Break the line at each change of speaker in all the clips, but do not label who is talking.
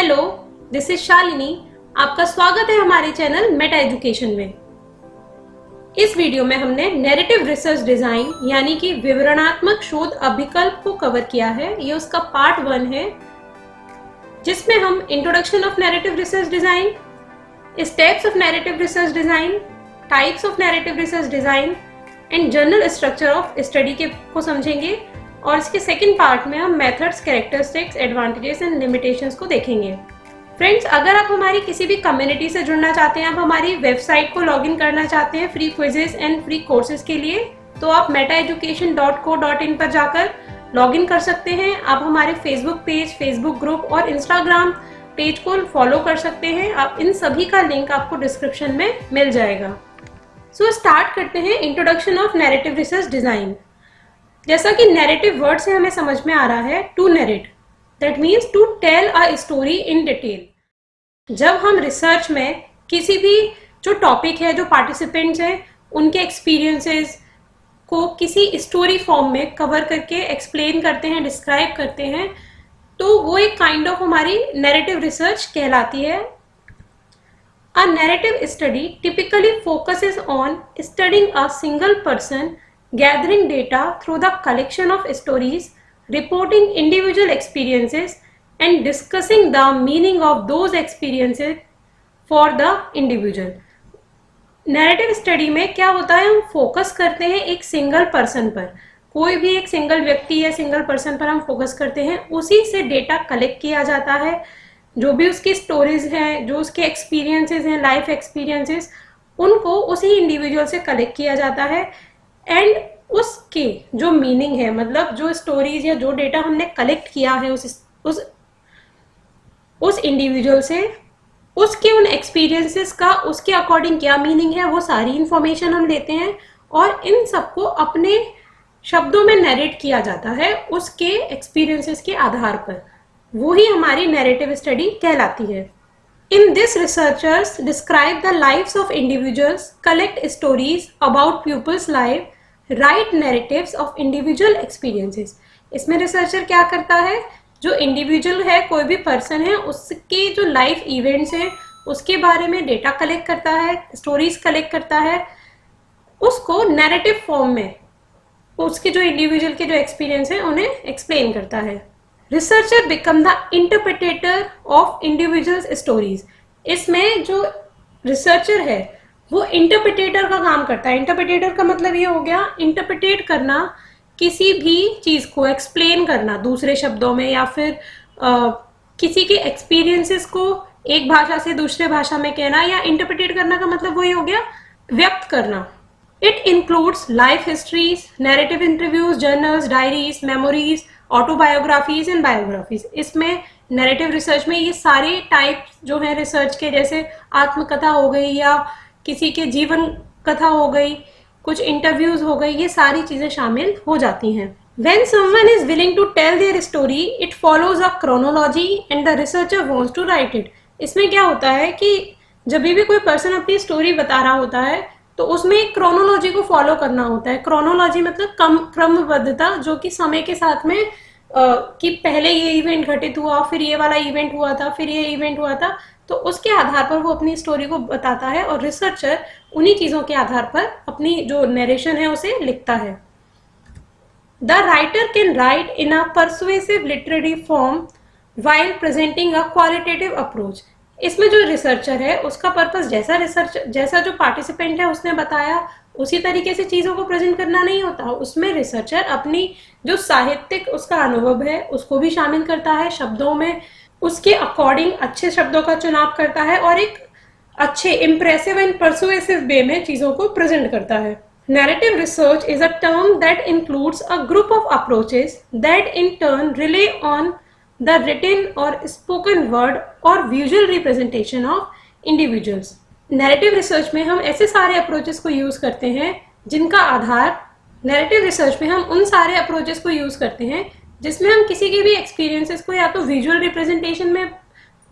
Hello, this is Shalini. आपका स्वागत है हमारे चैनल मेटा एजुकेशन में। इस वीडियो में हमने नैरेटिव रिसर्च डिजाइन यानी कि विवरणात्मक शोध अभिकल्प को कवर किया है। ये उसका पार्ट 1 है, जिसमें हम introduction of narrative research design, steps of narrative research design, types of narrative research design and general structure of study को समझेंगे। और इसके सेकंड पार्ट में हम methods, characteristics, advantages and limitations को देखेंगे। फ्रेंड्स, अगर आप हमारी किसी भी कम्युनिटी से जुड़ना चाहते हैं, आप हमारी वेबसाइट को लॉगिन करना चाहते हैं free quizzes and free courses के लिए, तो आप metaeducation.co.in पर जाकर लॉगिन कर सकते हैं। आप हमारे फेसबुक पेज, फेसबुक ग्रुप और इंस्टाग्राम पेज को फॉलो कर सकते हैं। आप इन सभी का लिंक आपको डिस्क्रिप्शन में मिल जाएगा। सो स्टार्ट करते हैं introduction of narrative research design. जैसा कि नैरेटिव वर्ड से हमें समझ में आ रहा है, to narrate, that means to tell a story in detail. जब हम रिसर्च में किसी भी जो टॉपिक है, जो पार्टिसिपेंट्स हैं, उनके एक्सपीरियंसेस को किसी स्टोरी फॉर्म में कवर करके एक्सप्लेन करते हैं, डिस्क्राइब करते हैं, तो वो एक काइंड ऑफ हमारी नैरेटिव रिसर्च कहलाती है। A narrative study typically focuses on studying a single person, gathering data through the collection of stories, reporting individual experiences, and discussing the meaning of those experiences for the individual. Narrative study में क्या होता है, हम focus करते हैं एक single person पर, कोई भी एक सिंगल व्यक्ति या सिंगल पर्सन पर हम फोकस करते हैं। उसी से डेटा कलेक्ट किया जाता है, जो भी उसकी स्टोरीज हैं, जो उसके एक्सपीरियंसेस हैं, लाइफ एक्सपीरियंसेस, उनको उसी इंडिविजुअल से कलेक्ट किया जाता है। एंड उसके जो मीनिंग है, मतलब जो स्टोरीज या जो डेटा हमने कलेक्ट किया है उस इंडिविजुअल से, उसके उन एक्सपीरियंसेस का उसके अकॉर्डिंग क्या मीनिंग है, वो सारी इंफॉर्मेशन हम लेते हैं और इन सबको अपने शब्दों में नरेट किया जाता है उसके एक्सपीरियंसेस के आधार पर। वो ही हमारी नैरेटिव स्टडी कहलाती है। In this, researchers describe the lives of individuals, collect stories about pupils' life, write narratives of individual experiences. इसमें रिसर्चर क्या करता है, जो इंडिविजुअल है, कोई भी पर्सन है, उसके जो लाइफ इवेंट्स हैं उसके बारे में डेटा कलेक्ट करता है, स्टोरीज कलेक्ट करता है, उसको नैरेटिव फॉर्म में उसके जो इंडिविजुअल के जो एक्सपीरियंस है उन्हें एक्सप्लेन करता है। Researcher become the interpreter of individuals stories. इसमें जो रिसर्चर है वो इंटरप्रिटेटर का काम करता है। इंटरप्रिटेटर का मतलब ये हो गया, इंटरप्रिटेट करना, किसी भी चीज को एक्सप्लेन करना दूसरे शब्दों में, या फिर किसी के एक्सपीरियंसेस को एक भाषा से दूसरे भाषा में कहना, या इंटरप्रिटेट करना का मतलब वही हो गया, व्यक्त करना। It includes life histories, narrative interviews, journals, diaries, memories, autobiographies and biographies. इसमें नैरेटिव रिसर्च में ये सारे टाइप जो है रिसर्च के, जैसे आत्मकथा हो गई या किसी के जीवन कथा हो गई, कुछ इंटरव्यूज हो गई, ये सारी चीजें शामिल हो जाती हैं। When someone is willing to tell their story, it follows a chronology and the researcher wants to write it. इसमें क्या होता है कि जब भी कोई पर्सन अपनी स्टोरी बता रहा होता है तो उसमें एक क्रोनोलॉजी को फॉलो करना होता है। क्रोनोलॉजी मतलब क्रमबद्धता, जो कि समय के साथ में कि पहले ये इवेंट घटित हुआ, फिर ये वाला इवेंट हुआ था, फिर ये इवेंट हुआ था, तो उसके आधार पर वो अपनी स्टोरी को बताता है और रिसर्चर उन्हीं चीजों के आधार पर अपनी जो नरेशन है उसे लिखता है। The writer can write in a persuasive literary form while presenting a qualitative approach. इसमें जो रिसर्चर है उसका पर्पस जैसा जो पार्टिसिपेंट है उसने बताया उसी तरीके से चीजों को प्रेजेंट करना नहीं होता। उसमें रिसर्चर अपनी जो साहित्यिक उसका अनुभव है उसको भी शामिल करता है, शब्दों में उसके अकॉर्डिंग अच्छे शब्दों का चुनाव करता है और एक अच्छे इम्प्रेसिव एंड परसुएसिव वे में चीजों को प्रेजेंट करता है। Narrative research is a term that includes a group of approaches that in turn rely on the written or spoken word or visual representation of individuals. Narrative research में हम ऐसे सारे approaches को यूज करते हैं जिनका आधार, नैरेटिव रिसर्च में हम उन सारे अप्रोचेस को यूज करते हैं जिसमें हम किसी के भी एक्सपीरियंसेस को या तो विजुअल रिप्रेजेंटेशन में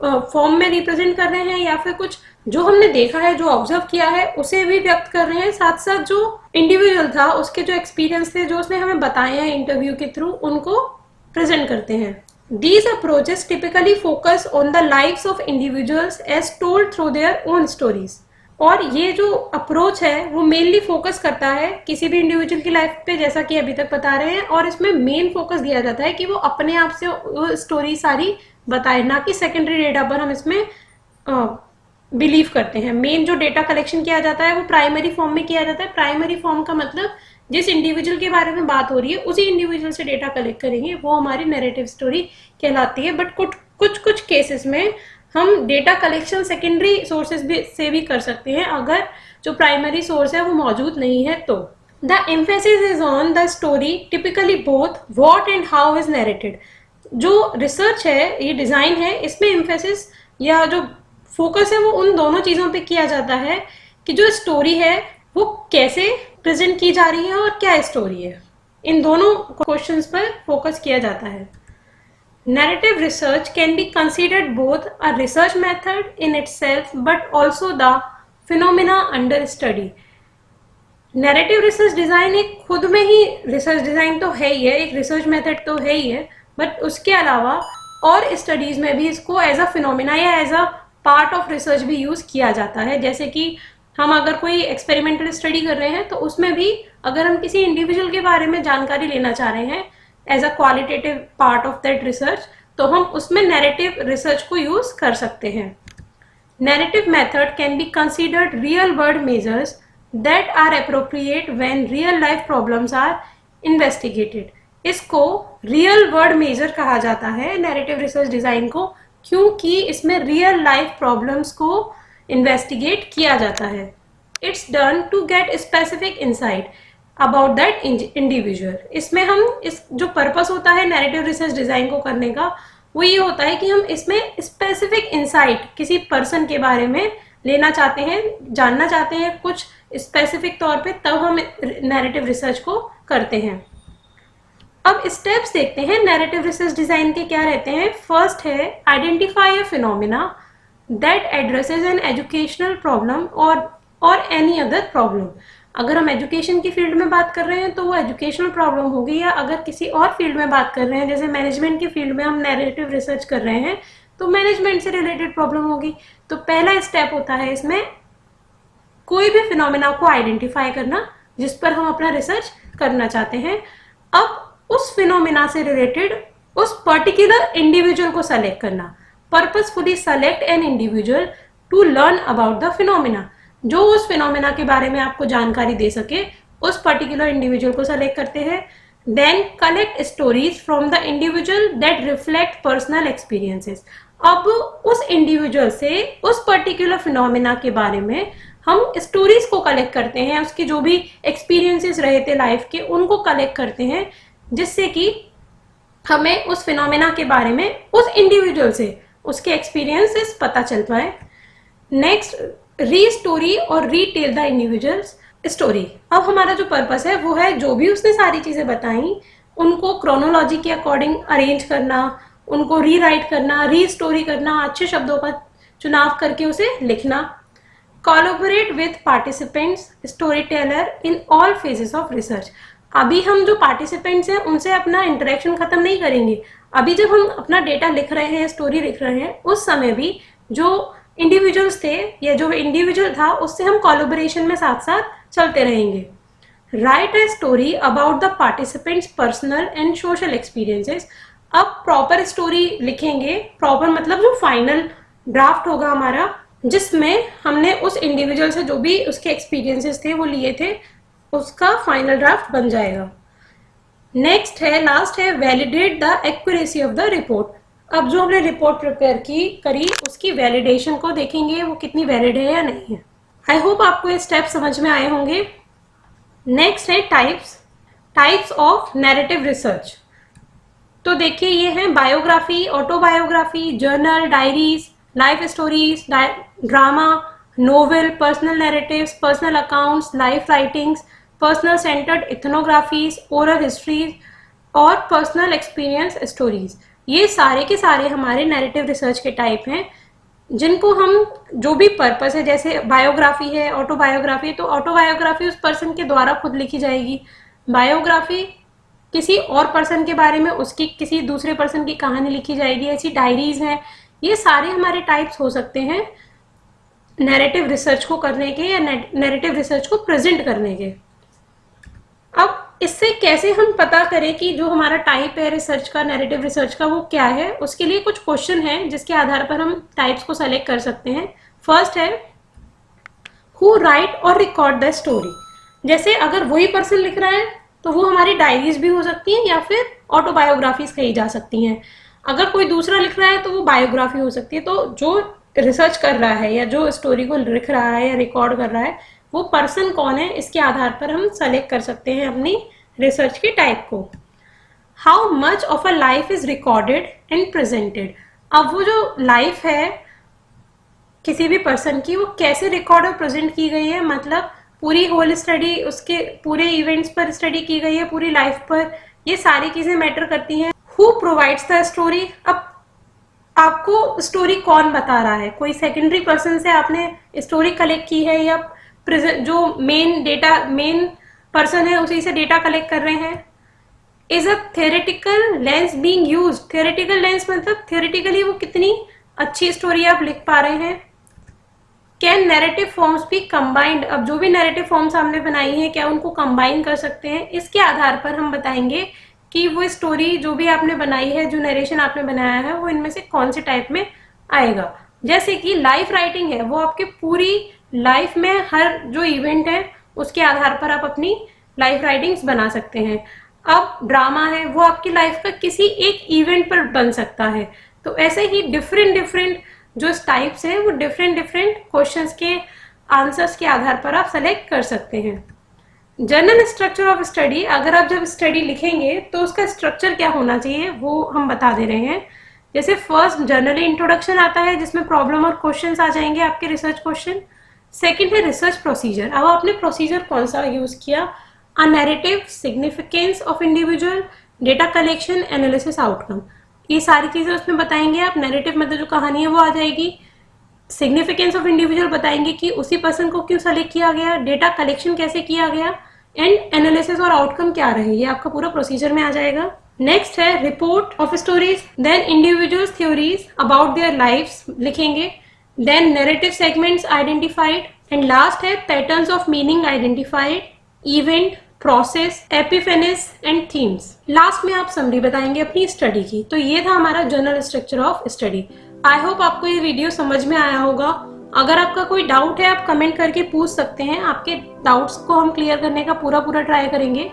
फॉर्म में रिप्रेजेंट कर रहे हैं, या फिर कुछ जो हमने देखा है, जो ऑब्जर्व किया है उसे भी व्यक्त कर रहे हैं, साथ साथ जो इंडिविजुअल था उसके जो एक्सपीरियंस थे, जो उसने हमें बताए हैं इंटरव्यू के थ्रू, उनको प्रेजेंट करते हैं। These approaches typically focus on the lives of individuals as told through their own stories. और ये जो अप्रोच है वो मेनली फोकस करता है किसी भी इंडिविजुअल की लाइफ पे, जैसा कि अभी तक बता रहे हैं, और इसमें मेन फोकस दिया जाता है कि वो अपने आप से वो स्टोरी सारी बताए, ना कि सेकेंडरी डेटा पर हम इसमें बिलीव करते हैं। मेन जो डेटा कलेक्शन किया जाता है वो प्राइमरी फॉर्म में किया जाता है। प्राइमरी फॉर्म का मतलब जिस इंडिविजुअल के बारे में बात हो रही है उसी इंडिविजुअल से डेटा कलेक्ट करेंगे, वो हमारी नैरेटिव स्टोरी कहलाती है। बट कुछ केसेस में हम डेटा कलेक्शन सेकेंडरी सोर्सेज से भी कर सकते हैं अगर जो प्राइमरी सोर्स है वो मौजूद नहीं है तो। The emphasis is on the story, typically both what and how is narrated. जो रिसर्च है, ये डिजाइन है, इसमें एम्फेसिस या जो फोकस है वो उन दोनों चीजों पे किया जाता है कि जो स्टोरी है वो कैसे प्रेजेंट की जा रही है और क्या स्टोरी है। इन दोनों क्वेश्चंस पर फोकस किया जाता है। Narrative research can be considered both a research method in itself but also the phenomena under study. Narrative research design एक खुद में ही रिसर्च डिजाइन तो है ही है, एक रिसर्च मेथड तो है ही है, बट उसके अलावा और स्टडीज में भी इसको एज अ फिनोमिना या as a part of research भी यूज किया जाता है। जैसे कि हम अगर कोई एक्सपेरिमेंटल स्टडी कर रहे हैं तो उसमें भी अगर हम किसी इंडिविजुअल के बारे में जानकारी लेना चाह रहे हैं as a qualitative part of that research, तो हम उसमें नैरेटिव रिसर्च को यूज कर सकते हैं। Narrative method can be considered real world measures that are appropriate when real life problems are investigated. इसको रियल वर्ल्ड मेजर कहा जाता है नैरेटिव रिसर्च डिजाइन को, क्योंकि इसमें रियल लाइफ प्रॉब्लम्स को इन्वेस्टिगेट किया जाता है। It's done to get specific insight about that individual. इसमें हम इस जो पर्पस होता है नैरेटिव रिसर्च डिजाइन को करने का वो ये होता है कि हम इसमें स्पेसिफिक इंसाइट किसी पर्सन के बारे में लेना चाहते हैं, जानना चाहते हैं कुछ स्पेसिफिक तौर पे, तब हम नैरेटिव रिसर्च को करते हैं। अब स्टेप्स देखते हैं नैरेटिव रिसर्च डिजाइन के क्या रहते हैं। फर्स्ट है identify a phenomena that addresses an educational problem और एनी अदर प्रॉब्लम। अगर हम एजुकेशन की फील्ड में बात कर रहे हैं तो वो एजुकेशनल प्रॉब्लम होगी, या अगर किसी और फील्ड में बात कर रहे हैं जैसे मैनेजमेंट की फील्ड में हम नैरेटिव रिसर्च कर रहे हैं तो मैनेजमेंट से रिलेटेड प्रॉब्लम होगी। तो पहला स्टेप होता है इसमें कोई भी फिनोमिना को आइडेंटिफाई करना जिस पर हम अपना रिसर्च करना चाहते हैं। अब उस फिनोमिना से रिलेटेड उस पर्टिकुलर इंडिविजुअल को सेलेक्ट करना, purposefully select an individual to learn about the phenomena. जो उस फिनोमिना के बारे में आपको जानकारी दे सके उस पर्टिकुलर इंडिविजुअल को सेलेक्ट करते हैं। Then collect stories from the individual that reflect personal experiences. अब उस इंडिविजुअल से उस पर्टिकुलर फिनोमिना के बारे में हम स्टोरीज को कलेक्ट करते हैं, उसके जो भी एक्सपीरियंसेस रहे थे लाइफ के उनको कलेक्ट करते हैं, जिससे कि हमें उस फिनोमिना के बारे में उस इंडिविजुअल से उसके एक्सपीरियंसेस पता चल पाए। नेक्स्ट री स्टोरी और रीटेल द इंडिविजुअल्स स्टोरी। अब हमारा जो पर्पस है वो है जो भी उसने सारी चीजें बताई उनको क्रोनोलॉजी के अकॉर्डिंग अरेंज करना, उनको रीराइट करना, री स्टोरी करना, अच्छे शब्दों का चुनाव करके उसे लिखना। Collaborate with participants story teller in all phases of research. अभी हम जो पार्टिसिपेंट्स हैं उनसे अपना इंटरेक्शन खत्म नहीं करेंगे। अभी जब हम अपना डेटा लिख रहे हैं, स्टोरी लिख रहे हैं, उस समय भी जो इंडिविजुअल्स थे या जो इंडिविजुअल था उससे हम कोलैबोरेशन में साथ साथ चलते रहेंगे। Right a story about the participants personal and social experiences. अब प्रॉपर स्टोरी लिखेंगे, प्रॉपर मतलब जो फाइनल ड्राफ्ट होगा हमारा, जिसमें हमने उस इंडिविजुअल से जो भी उसके एक्सपीरियंसेस थे वो लिए थे, उसका फाइनल ड्राफ्ट बन जाएगा। नेक्स्ट है, लास्ट है, validate the accuracy of the report. अब जो हमने रिपोर्ट प्रिपेयर करी उसकी वैलिडेशन को देखेंगे वो कितनी वैलिड है या नहीं है। आई होप आपको ये स्टेप समझ में आए होंगे। नेक्स्ट है टाइप्स ऑफ नैरेटिव रिसर्च। तो देखिए ये है biography, autobiography, journal, diaries, life stories, drama, novel, personal narratives, personal accounts, life writings, person centred ethnographies, oral histories और पर्सनल एक्सपीरियंस स्टोरीज। ये सारे के सारे हमारे नैरेटिव रिसर्च के टाइप हैं, जिनको हम जो भी पर्पस है, जैसे बायोग्राफी है, ऑटोबायोग्राफी, तो ऑटोबायोग्राफी उस पर्सन के द्वारा खुद लिखी जाएगी। बायोग्राफी किसी और पर्सन के बारे में उसकी किसी दूसरे पर्सन की कहानी लिखी जाएगी, ऐसी डायरीज हैं। ये सारे हमारे टाइप्स हो सकते हैं नैरेटिव रिसर्च को करने के या नैरेटिव रिसर्च को प्रेजेंट करने के। अब इससे कैसे हम पता करें कि जो हमारा टाइप है रिसर्च का, नैरेटिव रिसर्च का, वो क्या है, उसके लिए कुछ क्वेश्चन हैं जिसके आधार पर हम टाइप्स को सेलेक्ट कर सकते हैं। फर्स्ट है हु राइट और रिकॉर्ड द स्टोरी। जैसे अगर वही पर्सन लिख रहा है तो वो हमारी डायरीज भी हो सकती हैं या फिर ऑटोबायोग्राफीज कही जा सकती हैं। अगर कोई दूसरा लिख रहा है तो वो बायोग्राफी हो सकती है। तो जो रिसर्च कर रहा है या जो स्टोरी को लिख रहा है या रिकॉर्ड कर रहा है वो पर्सन कौन है, इसके आधार पर हम सेलेक्ट कर सकते हैं अपनी रिसर्च के टाइप को। How much of a life is recorded and presented. अब वो जो लाइफ है किसी भी पर्सन की वो कैसे रिकॉर्ड और प्रेजेंट की गई है, मतलब पूरी होल स्टडी उसके पूरे इवेंट्स पर स्टडी की गई है, पूरी लाइफ पर, ये सारी चीजें मैटर करती हैं। Who provides the story. अब आपको स्टोरी कौन बता रहा है, कोई सेकेंडरी पर्सन से आपने स्टोरी कलेक्ट की है या जो मेन पर्सन है उसी से डेटा कलेक्ट कर रहे हैं। Is a theoretical lens being used. Theoretical lens मतलब थ्योरेटिकली वो कितनी अच्छी स्टोरी आप लिख पा रहे हैं। Can narrative forms B combined. अब जो भी नैरेटिव फॉर्म्स हमने बनाई है क्या उनको कंबाइन कर सकते हैं। इसके आधार पर हम बताएंगे कि वो स्टोरी जो भी आपने बनाई है, जो नरेशन आपने बनाया है, वो इनमें से कौन से टाइप में आएगा। जैसे कि लाइफ राइटिंग है, वो आपके पूरी लाइफ में हर जो इवेंट है उसके आधार पर आप अपनी लाइफ राइटिंग्स बना सकते हैं। अब ड्रामा है, वो आपकी लाइफ का किसी एक इवेंट पर बन सकता है। तो ऐसे ही डिफरेंट जो टाइप्स हैं वो डिफरेंट क्वेश्चंस के आंसर्स के आधार पर आप सेलेक्ट कर सकते हैं। Journal structure of study. अगर आप जब स्टडी लिखेंगे तो उसका स्ट्रक्चर क्या होना चाहिए वो हम बता दे रहे हैं। जैसे फर्स्ट जर्नली इंट्रोडक्शन आता है जिसमें प्रॉब्लम और क्वेश्चंस आ जाएंगे आपके रिसर्च क्वेश्चन। सेकंड है रिसर्च प्रोसीजर। अब आपने प्रोसीजर कौन सा यूज किया। A narrative, significance of individual, data collection, analysis, outcome, ये सारी चीजें उसमें बताएंगे आप। नैरेटिव मतलब जो कहानी है वो आ जाएगी। सिग्निफिकेंस ऑफ इंडिविजुअल बताएंगे कि उसी पर्सन को क्यों सेलेक्ट किया गया, डेटा कलेक्शन कैसे किया गया, एंड एनालिसिस और आउटकम क्या रहे, ये आपका पूरा प्रोसीजर में आ जाएगा। नेक्स्ट है report of stories, then individuals theories about their lives लिखेंगे, then narrative segments identified, and last है patterns of meaning identified, event, process, epiphanies and themes. Last में आप समरी बताएंगे अपनी स्टडी की। तो ये था हमारा journal structure of study. I hope आपको ये वीडियो समझ में आया होगा। अगर आपका कोई डाउट है आप कमेंट करके पूछ सकते हैं, आपके डाउट्स को हम क्लियर करने का पूरा ट्राई करेंगे।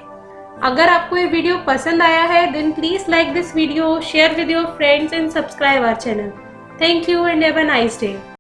अगर आपको ये वीडियो पसंद आया है then please like this video, share with your friends and subscribe our channel. Thank you and have a nice day.